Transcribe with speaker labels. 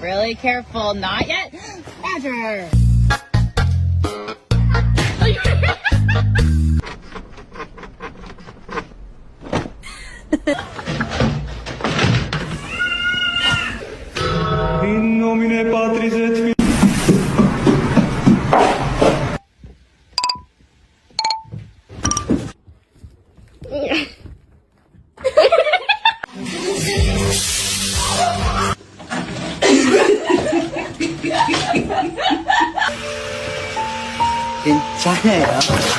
Speaker 1: Really careful, not yet. Roger.
Speaker 2: In nomine Patris et Filii.
Speaker 3: 괜찮아요.